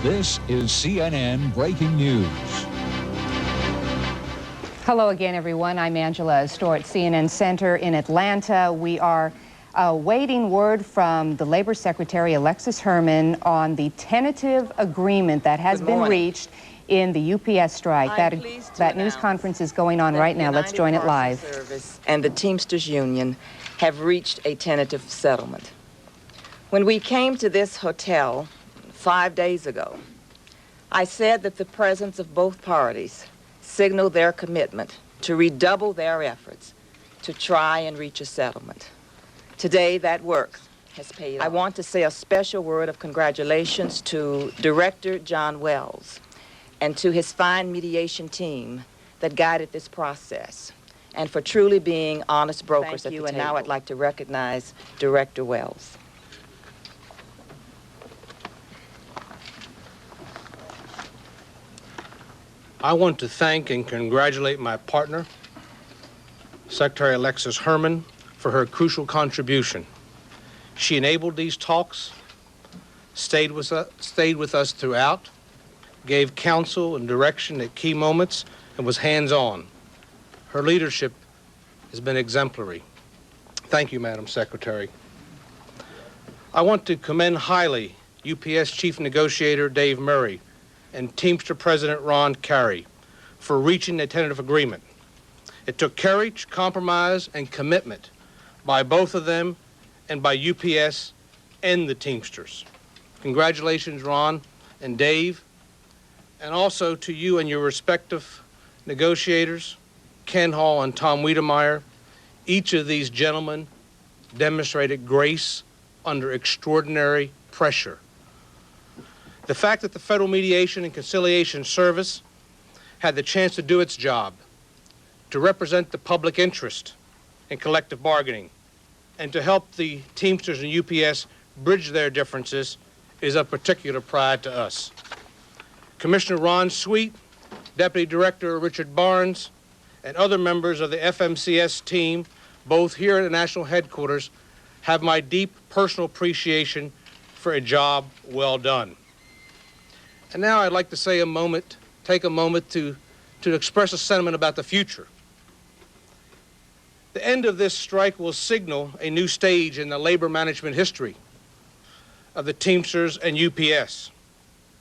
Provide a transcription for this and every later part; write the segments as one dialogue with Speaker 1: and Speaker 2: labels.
Speaker 1: This is CNN Breaking News.
Speaker 2: Hello again, everyone. I'm Angela Storr at CNN Center in Atlanta. We are awaiting word from the Labor Secretary, Alexis Herman, on the tentative agreement that has been reached in the UPS strike. That news conference is going on right now. Let's join it live.
Speaker 3: Service and the Teamsters Union have reached a tentative settlement. When we came to this hotel 5 days ago, I said that the presence of both parties signaled their commitment to redouble their efforts to try and reach a settlement. Today, that work has paid off. I want to say a special word of congratulations to Director John Wells and to his fine mediation team that guided this process, and for truly being honest brokers at the table. And now I'd like to recognize Director Wells.
Speaker 4: I want to thank and congratulate my partner, Secretary Alexis Herman, for her crucial contribution. She enabled these talks, stayed with us throughout, gave counsel and direction at key moments, and was hands-on. Her leadership has been exemplary. Thank you, Madam Secretary. I want to commend highly UPS Chief Negotiator Dave Murray and Teamster President Ron Carey for reaching a tentative agreement. It took courage, compromise, and commitment by both of them and by UPS and the Teamsters. Congratulations, Ron and Dave, and also to you and your respective negotiators, Ken Hall and Tom Wiedemeyer. Each of these gentlemen demonstrated grace under extraordinary pressure. The fact that the Federal Mediation and Conciliation Service had the chance to do its job, to represent the public interest in collective bargaining, and to help the Teamsters and UPS bridge their differences is of particular pride to us. Commissioner Ron Sweet, Deputy Director Richard Barnes, and other members of the FMCS team, both here at the national headquarters, have my deep personal appreciation for a job well done. And now I'd like to take a moment to express a sentiment about the future. The end of this strike will signal a new stage in the labor management history of the Teamsters and UPS.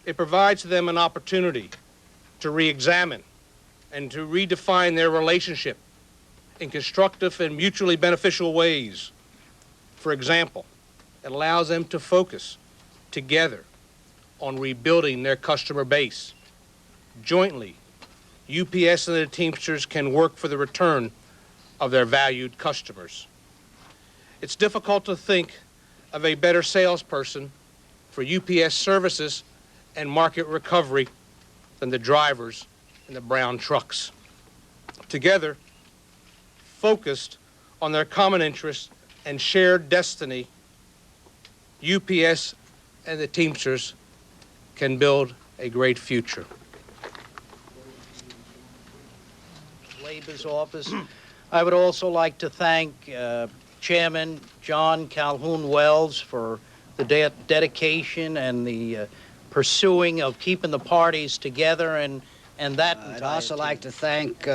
Speaker 4: It provides them an opportunity to re-examine and to redefine their relationship in constructive and mutually beneficial ways. For example, it allows them to focus together on rebuilding their customer base. Jointly, UPS and the Teamsters can work for the return of their valued customers. It's difficult to think of a better salesperson for UPS services and market recovery than the drivers in the brown trucks. Together, focused on their common interests and shared destiny, UPS and the Teamsters can build a great future.
Speaker 5: Labor's office. I would also like to thank Chairman John Calhoun Wells for the dedication and the pursuing of keeping the parties together and that.
Speaker 6: I'd also like to thank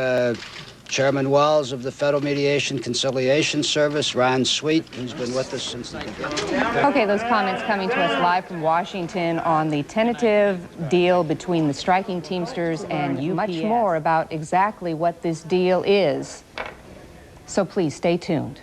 Speaker 6: Chairman Wells of the Federal Mediation Conciliation Service, Ron Sweet, who's been with us since the beginning.
Speaker 2: Okay, those comments coming to us live from Washington on the tentative deal between the striking Teamsters and UPS. Much more about exactly what this deal is. So please stay tuned.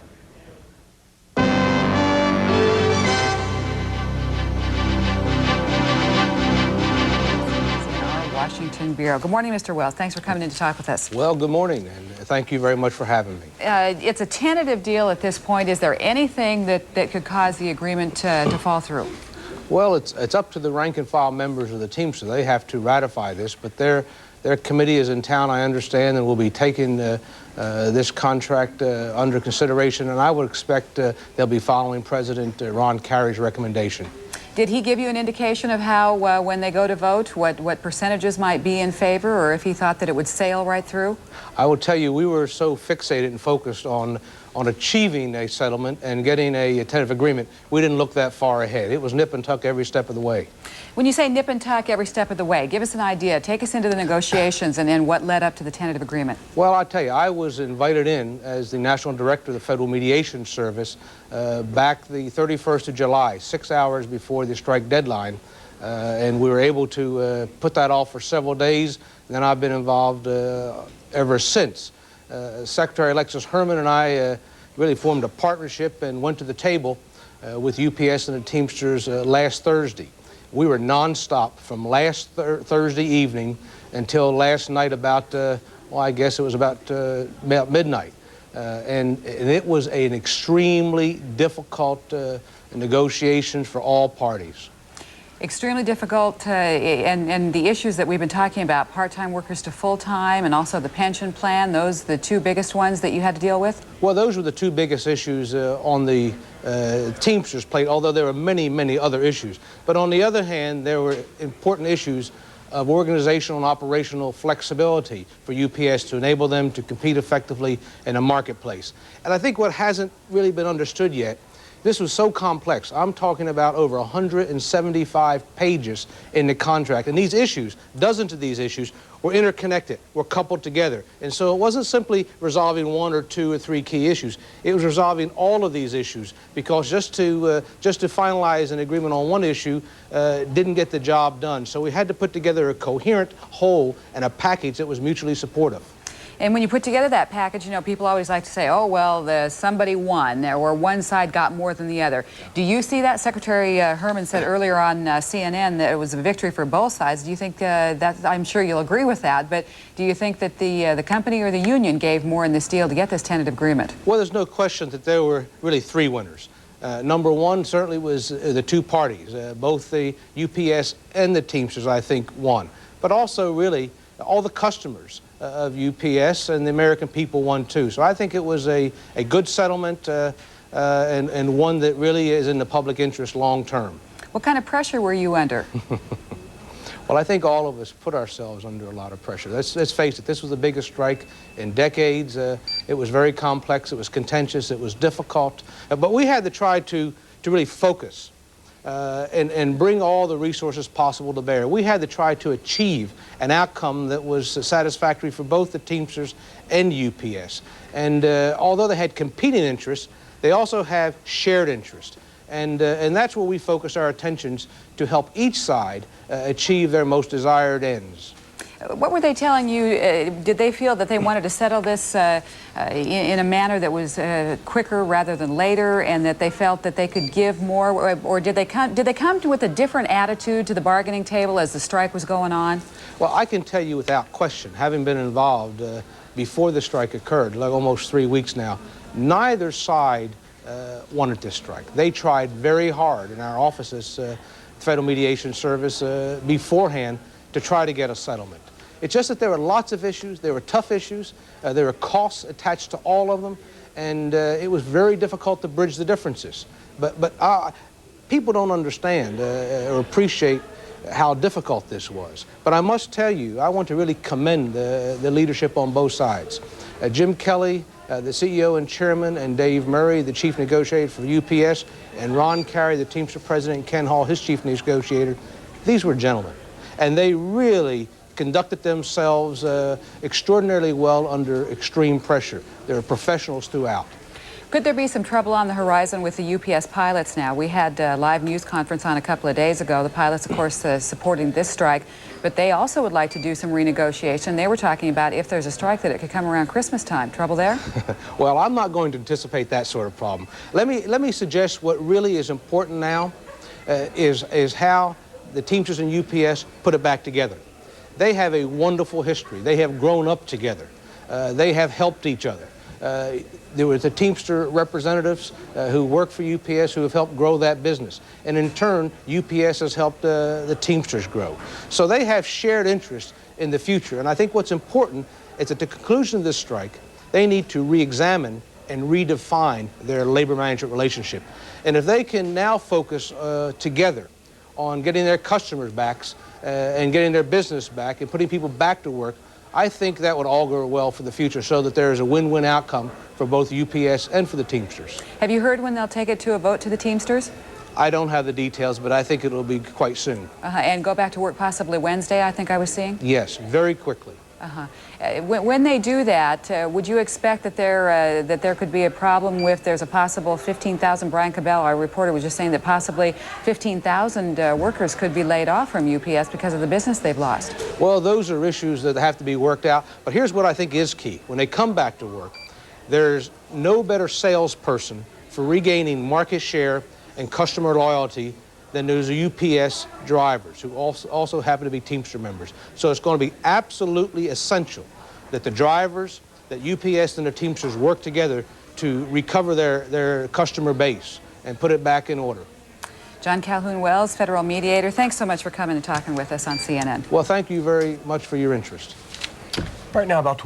Speaker 7: Washington Bureau. Good morning, Mr. Wells. Thanks for coming in to talk with us.
Speaker 4: Well, good morning, and thank you very much for having me.
Speaker 7: It's a tentative deal at this point. Is there anything that could cause the agreement to fall through?
Speaker 4: Well, it's up to the rank and file members of the Teamsters. They have to ratify this, but their committee is in town, I understand, and will be taking this contract under consideration, and I would expect they'll be following President Ron Carey's recommendation.
Speaker 7: Did he give you an indication of how, when they go to vote, what percentages might be in favor, or if he thought that it would sail right through?
Speaker 4: I will tell you, we were so fixated and focused on on achieving a settlement and getting a tentative agreement, we didn't look that far ahead. It was nip and tuck every step of the way.
Speaker 7: When you say nip and tuck every step of the way, give us an idea. Take us into the negotiations and then what led up to the tentative agreement.
Speaker 4: Well, I'll tell you, I was invited in as the National Director of the Federal Mediation Service back the 31st of July, 6 hours before the strike deadline, and we were able to put that off for several days. And then I've been involved ever since. Secretary Alexis Herman and I really formed a partnership and went to the table with UPS and the Teamsters last Thursday. We were nonstop from last Thursday evening until last night about, well, I guess it was about midnight. And it was an extremely difficult negotiations for all parties.
Speaker 7: Extremely difficult, and the issues that we've been talking about, part-time workers to full-time, and also the pension plan, those the two biggest ones that you had to deal with?
Speaker 4: Well, those were the two biggest issues on the Teamsters plate, although there were many, many other issues. But on the other hand, there were important issues of organizational and operational flexibility for UPS to enable them to compete effectively in a marketplace. And I think what hasn't really been understood yet, this was so complex. I'm talking about over 175 pages in the contract. And these issues, dozens of these issues, were interconnected, were coupled together. And so it wasn't simply resolving one or two or three key issues. It was resolving all of these issues, because just to finalize an agreement on one issue didn't get the job done. So we had to put together a coherent whole and a package that was mutually supportive.
Speaker 7: And when you put together that package, you know, people always like to say, oh, well, somebody won, or one side got more than the other. Do you see that? Secretary Herman said earlier on CNN that it was a victory for both sides. Do you think that, I'm sure you'll agree with that, but do you think that the company or the union gave more in this deal to get this tentative agreement?
Speaker 4: Well, there's no question that there were really three winners. Number one certainly was the two parties. Both the UPS and the Teamsters, I think, won. But also, really, all the customers of UPS and the American people won too. So I think it was a good settlement and one that really is in the public interest long term.
Speaker 7: What kind of pressure were you under?
Speaker 4: Well, I think all of us put ourselves under a lot of pressure. Let's face it, this was the biggest strike in decades. It was very complex, it was contentious, it was difficult. But we had to try to really focus and bring all the resources possible to bear. We had to try to achieve an outcome that was satisfactory for both the Teamsters and UPS. And although they had competing interests, they also have shared interests. And that's where we focus our attentions to help each side achieve their most desired ends.
Speaker 7: What were they telling you? Did they feel that they wanted to settle this in a manner that was quicker rather than later, and that they felt that they could give more, or did they come with a different attitude to the bargaining table as the strike was going on?
Speaker 4: Well, I can tell you without question, having been involved before the strike occurred, like almost 3 weeks now, neither side wanted this strike. They tried very hard in our offices, Federal Mediation Service, beforehand to try to get a settlement. It's just that there were lots of issues, there were tough issues, there were costs attached to all of them, and it was very difficult to bridge the differences. But people don't understand or appreciate how difficult this was. But I must tell you, I want to really commend the leadership on both sides. Jim Kelly, the CEO and chairman, and Dave Murray, the chief negotiator for UPS, and Ron Carey, the Teamster president, and Ken Hall, his chief negotiator, these were gentlemen. And they really conducted themselves extraordinarily well under extreme pressure. They were professionals throughout.
Speaker 7: Could there be some trouble on the horizon with the UPS pilots now? We had a live news conference on a couple of days ago. The pilots, of course, supporting this strike, but they also would like to do some renegotiation. They were talking about if there's a strike that it could come around Christmas time. Trouble there?
Speaker 4: Well, I'm not going to anticipate that sort of problem. Let me suggest what really is important now is how the Teamsters and UPS put it back together. They have a wonderful history. They have grown up together. They have helped each other. There were the Teamster representatives who work for UPS who have helped grow that business. And in turn, UPS has helped the Teamsters grow. So they have shared interest in the future. And I think what's important is at the conclusion of this strike, they need to re-examine and redefine their labor management relationship. And if they can now focus together on getting their customers back and getting their business back and putting people back to work, I think that would augur well for the future so that there is a win-win outcome for both UPS and for the Teamsters.
Speaker 7: Have you heard when they'll take it to a vote to the Teamsters?
Speaker 4: I don't have the details, but I think it will be quite soon.
Speaker 7: And go back to work possibly Wednesday, I think I was seeing?
Speaker 4: Yes, very quickly.
Speaker 7: When they do that, would you expect that there could be a problem with there's a possible 15,000, Brian Cabell, our reporter, was just saying that possibly 15,000 workers could be laid off from UPS because of the business they've lost?
Speaker 4: Well, those are issues that have to be worked out. But here's what I think is key. When they come back to work, there's no better salesperson for regaining market share and customer loyalty than those UPS drivers who also happen to be Teamster members. So it's going to be absolutely essential that the drivers, that UPS and the Teamsters work together to recover their customer base and put it back in order.
Speaker 7: John Calhoun Wells, federal mediator, thanks so much for coming and talking with us on CNN.
Speaker 4: Well, thank you very much for your interest.
Speaker 8: Right now, about 12